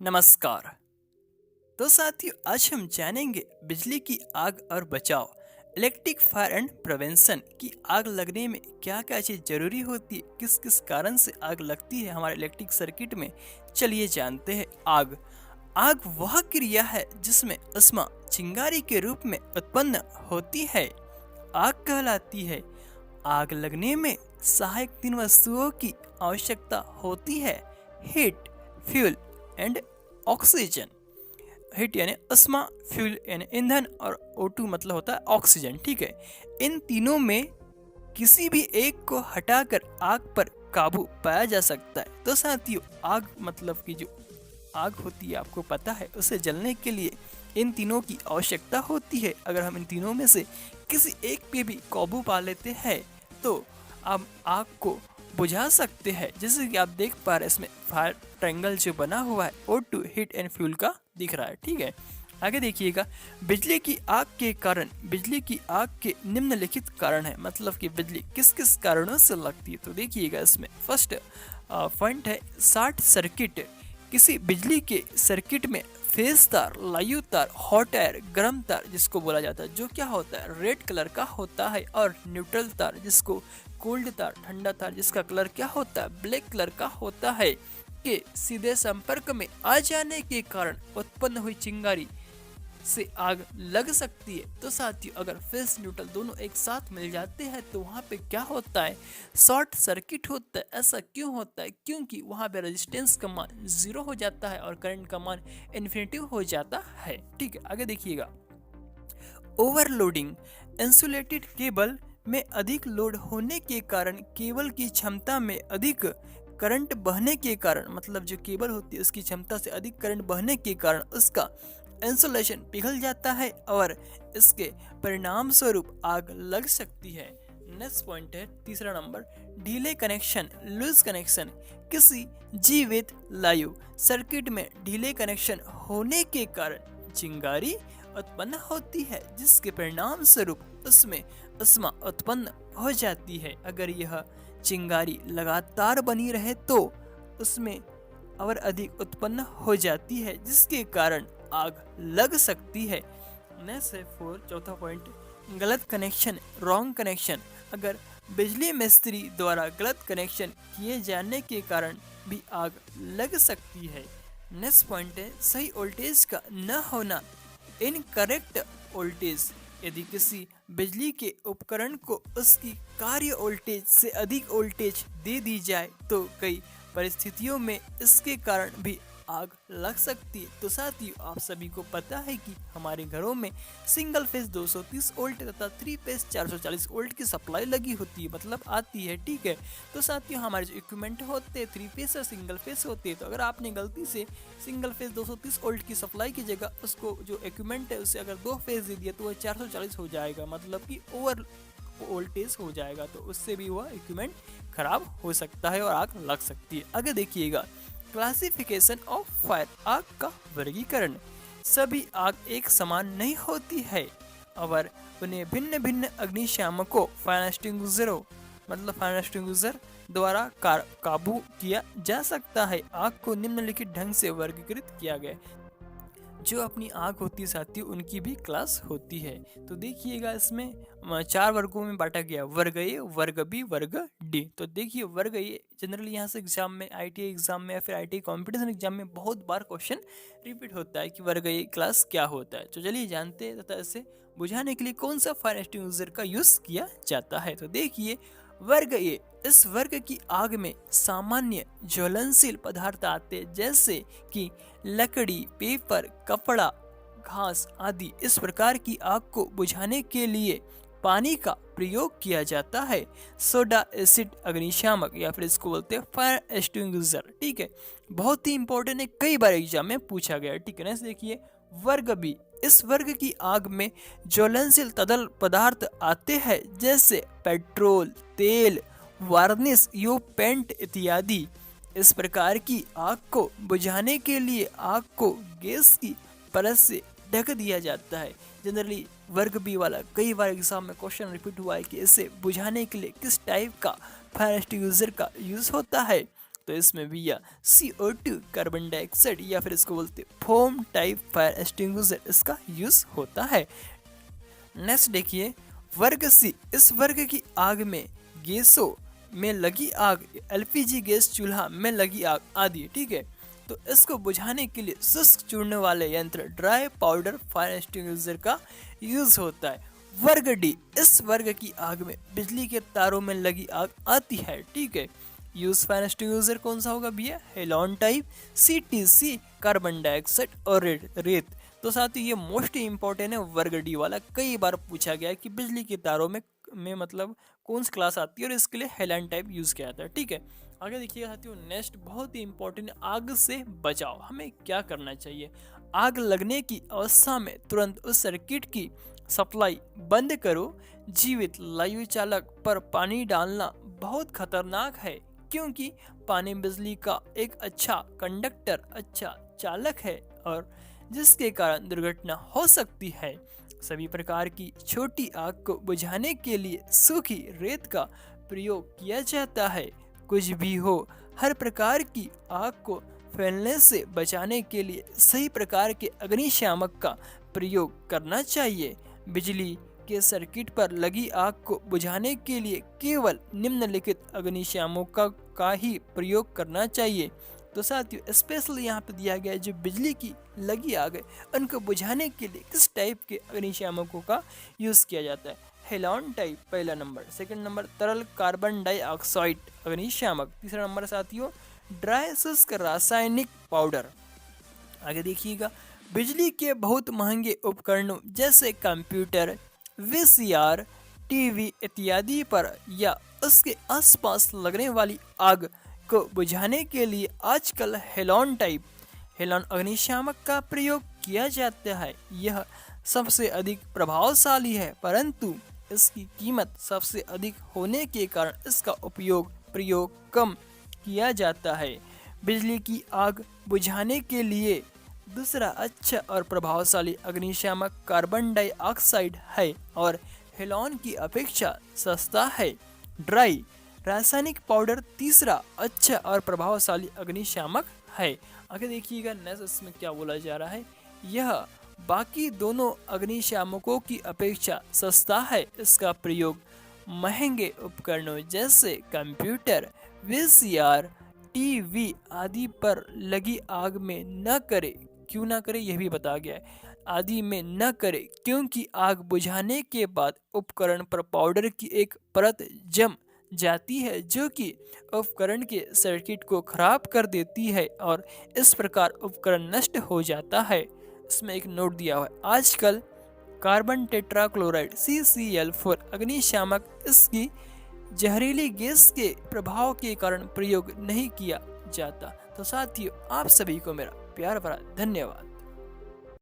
नमस्कार। तो साथियों, आज हम जानेंगे बिजली की आग और बचाव, इलेक्ट्रिक फायर एंड प्रिवेंशन की आग लगने में क्या क्या चीज़ जरूरी होती है, किस किस कारण से आग लगती है हमारे इलेक्ट्रिक सर्किट में। चलिए जानते हैं। आग आग वह क्रिया है जिसमें उष्मा चिंगारी के रूप में उत्पन्न होती है, आग कहलाती है। आग लगने में सहायक तीन वस्तुओं की आवश्यकता होती है: heat, fuel and oxygen. Heat यानी उष्मा, फ्यूल यानी ईंधन और O2 मतलब होता है ऑक्सीजन। ठीक है, इन तीनों में किसी भी एक को हटाकर आग पर काबू पाया जा सकता है। तो साथियों, आग मतलब कि जो आग होती है, आपको पता है, उसे जलने के लिए इन तीनों की आवश्यकता होती है। अगर हम इन तीनों में से किसी एक पे भी काबू पा लेते हैं तो हम आग को बुझा सकते हैं। जैसे कि आप देख पा रहे हैं, इसमें फायर ट्रायंगल जो बना हुआ है O2 हीट एंड फ्यूल का दिख रहा है। ठीक है, आगे देखिएगा। बिजली की आग के कारण, बिजली की आग के निम्नलिखित कारण है, मतलब कि बिजली किस किस कारणों से लगती है। तो देखिएगा, इसमें फर्स्ट पॉइंट है शॉर्ट सर्किट। किसी बिजली के सर्किट में फेज तार, लायु तार, हॉट एयर, गर्म तार जिसको बोला जाता है, जो क्या होता है, रेड कलर का होता है, और न्यूट्रल तार जिसको कोल्ड तार, ठंडा तार, जिसका कलर क्या होता है, ब्लैक कलर का होता है, के सीधे संपर्क में आ जाने के कारण उत्पन्न हुई चिंगारी से आग लग सकती है। तो साथियों, अगर फेस न्यूट्रल दोनों एक साथ मिल जाते हैं तो वहाँ पे क्या होता है, शॉर्ट सर्किट होता है। ऐसा क्यों होता है? क्योंकि वहाँ पे रेजिस्टेंस का मान 0 हो जाता है और करंट का मान इन्फिनिटी हो जाता है। ठीक है, आगे देखिएगा। ओवरलोडिंग, इंसुलेटेड केबल में अधिक लोड होने के कारण केबल की क्षमता में अधिक करंट बहने के कारण, मतलब जो केबल होती है उसकी क्षमता से अधिक करंट बहने के कारण उसका इंसुलेशन पिघल जाता है और इसके परिणाम स्वरूप आग लग सकती है। नेक्स्ट पॉइंट है तीसरा नंबर, ढीले कनेक्शन, लूज कनेक्शन। किसी जीवित लायु सर्किट में ढीले कनेक्शन होने के कारण चिंगारी उत्पन्न होती है, जिसके परिणाम स्वरूप उसमें उष्मा उत्पन्न हो जाती है। अगर यह चिंगारी लगातार बनी रहे तो उसमें और अधिक उत्पन्न हो जाती है, जिसके कारण आग लग सकती है। नेक्स्ट है चौथा पॉइंट, गलत कनेक्शन, रॉन्ग कनेक्शन। अगर बिजली मिस्त्री द्वारा गलत कनेक्शन किए जाने के कारण भी आग लग सकती है। नेक्स्ट पॉइंट है सही वोल्टेज का न होना, इनकरेक्ट वोल्टेज। यदि किसी बिजली के उपकरण को उसकी कार्य वोल्टेज से अधिक वोल्टेज दे दी जाए तो कई परिस्थितियों में इसके कारण भी आग लग सकती है। तो साथियों, आप सभी को पता है कि हमारे घरों में सिंगल फेज 230 वोल्ट तथा 3 फेज 440 वोल्ट की सप्लाई लगी होती है, मतलब आती है। ठीक है, तो साथियों, हमारे जो इक्विपमेंट होते हैं 3 फेज और सिंगल फेज होते हैं, तो अगर आपने गलती से सिंगल फेज 230 वोल्ट की सप्लाई की जगह उसको जो इक्विपमेंट है उसे अगर 2 फेज दे दिया तो वह 440 हो जाएगा, मतलब कि ओवर वोल्टेज हो जाएगा। तो उससे भी वह इक्विपमेंट खराब हो सकता है और आग लग सकती है। आगे देखिएगा, क्लासिफिकेशन ऑफ फायर, आग का वर्गीकरण। सभी आग एक समान नहीं होती है और उन्हें भिन्न भिन्न अग्निशामकों, फायर एक्सटिंग्विशरों, मतलब फायर एक्सटिंग्विशर द्वारा काबू किया जा सकता है। आग को निम्नलिखित ढंग से वर्गीकृत किया गया है। जो अपनी आग होती है साथियों, उनकी भी क्लास होती है। तो देखिएगा, इसमें 4 वर्गों में बांटा गया, वर्ग ए, वर्ग बी, वर्ग डी। तो देखिए, वर्ग ए जनरली यहाँ से एग्जाम में, ITI एग्जाम में या फिर ITI कॉम्पिटिशन एग्जाम में बहुत बार क्वेश्चन रिपीट होता है कि वर्ग ए क्लास क्या होता है। तो चलिए जानते हैं तथा इसे बुझाने के लिए कौन सा फायर एक्सटिंग्विशर का यूज किया जाता है। तो देखिए, वर्ग ए, इस वर्ग की आग में सामान्य ज्वलनशील पदार्थ आते हैं, जैसे कि लकड़ी, पेपर, कपड़ा, घास आदि। इस प्रकार की आग को बुझाने के लिए पानी का प्रयोग किया जाता है। सोडा एसिड अग्निशामक, या फिर इसको बोलते हैं फायर एक्सटिंग्विशर। ठीक है, बहुत ही इंपॉर्टेंट है, कई बार एग्जाम में पूछा गया। ठीक है, नेक्स्ट देखिए, वर्ग बी, इस वर्ग की आग में ज्वलनशील तरल पदार्थ आते हैं, जैसे पेट्रोल, तेल, वार्निश, यो पेंट इत्यादि। इस प्रकार की आग को बुझाने के लिए आग को गैस की परत से ढक दिया जाता है। जनरली वर्ग बी वाला कई बार एग्जाम में क्वेश्चन रिपीट हुआ है कि इसे बुझाने के लिए किस टाइप का फायर एक्सटिंग्विशर का यूज होता है। तो इसमें भैया CO2 कार्बन डाइऑक्साइड या फिर इसको बोलते फोम टाइप फायर एक्सटिंग्विशर इसका यूज होता है। नेक्स्ट देखिए वर्ग सी, इस वर्ग की आग में गैसों में लगी आग, LPG गैस चूल्हा में लगी आग आदि, ठीक है। तो इसको बुझाने के लिए शुष्क चूरने वाले यंत्र ड्राई पाउडर फायर एक्सटिंग्विशर का यूज होता है। वर्ग डी, इस वर्ग की आग में बिजली के तारों में लगी आग आती है, ठीक है। यूज फायर एक्सटिंग्विशर कौन सा होगा भैया, हेलॉन टाइप, CTC कार्बन डाइऑक्साइड और रेत। तो साथ ही ये मोस्ट इंपॉर्टेंट है वर्ग डी वाला, कई बार पूछा गया है कि बिजली के तारों में मतलब कौन सी क्लास आती है और इसके लिए हेलॉन टाइप यूज किया जाता है, ठीक है। आगे देखिएगा साथियों, नेक्स्ट बहुत ही इंपॉर्टेंट, आग से बचाव, हमें क्या करना चाहिए। आग लगने की अवस्था में तुरंत उस सर्किट की सप्लाई बंद करो। जीवित वायु चालक पर पानी डालना बहुत खतरनाक है, क्योंकि पानी बिजली का एक अच्छा कंडक्टर, अच्छा चालक है और जिसके कारण दुर्घटना हो सकती है। सभी प्रकार की छोटी आग को बुझाने के लिए सूखी रेत का प्रयोग किया जाता है। कुछ भी हो, हर प्रकार की आग को फैलने से बचाने के लिए सही प्रकार के अग्निशामक का प्रयोग करना चाहिए। बिजली के सर्किट पर लगी आग को बुझाने के लिए केवल निम्नलिखित अग्निशामकों का ही प्रयोग करना चाहिए। तो साथियों स्पेशल यहाँ पे दिया गया है, जो बिजली की लगी आग है उनको बुझाने के लिए किस टाइप के अग्निशामकों का यूज किया जाता है। हेलॉन टाइप पहला नंबर, सेकंड नंबर तरल कार्बन डाइऑक्साइड अग्निशामक, तीसरा नंबर साथियों ड्राई शुष्क रासायनिक पाउडर। आगे देखिएगा, बिजली के बहुत महंगे उपकरणों जैसे कंप्यूटर, VCR, TV इत्यादि पर या उसके आसपास लगने वाली आग को बुझाने के लिए आजकल हेलॉन अग्निशामक का प्रयोग किया जाता है। यह सबसे अधिक प्रभावशाली है, परंतु इसकी कीमत सबसे अधिक होने के कारण इसका प्रयोग कम किया जाता है। बिजली की आग बुझाने के लिए दूसरा अच्छा और प्रभावशाली अग्निशामक कार्बन डाइऑक्साइड है और हेलॉन की अपेक्षा सस्ता है। ड्राई रासायनिक पाउडर तीसरा अच्छा और प्रभावशाली अग्निशामक है। आगे देखिएगा नेक्स्ट इसमें क्या बोला जा रहा है, यह बाकी दोनों अग्निशामकों की अपेक्षा सस्ता है। इसका प्रयोग महंगे उपकरणों जैसे कंप्यूटर, VCR, TV आदि पर लगी आग में न करे। क्यों ना करे यह भी बताया गया है, आदि में न करे क्योंकि आग बुझाने के बाद उपकरण पर पाउडर की एक परत जम जाती है, जो कि उपकरण के सर्किट को खराब कर देती है और इस प्रकार उपकरण नष्ट हो जाता है। इसमें एक नोट दिया हुआ है, आजकल कार्बन टेट्राक्लोराइड CCl4 अग्निशामक इसकी जहरीली गैस के प्रभाव के कारण प्रयोग नहीं किया जाता। तो साथियों आप सभी को मेरा प्यार भरा धन्यवाद।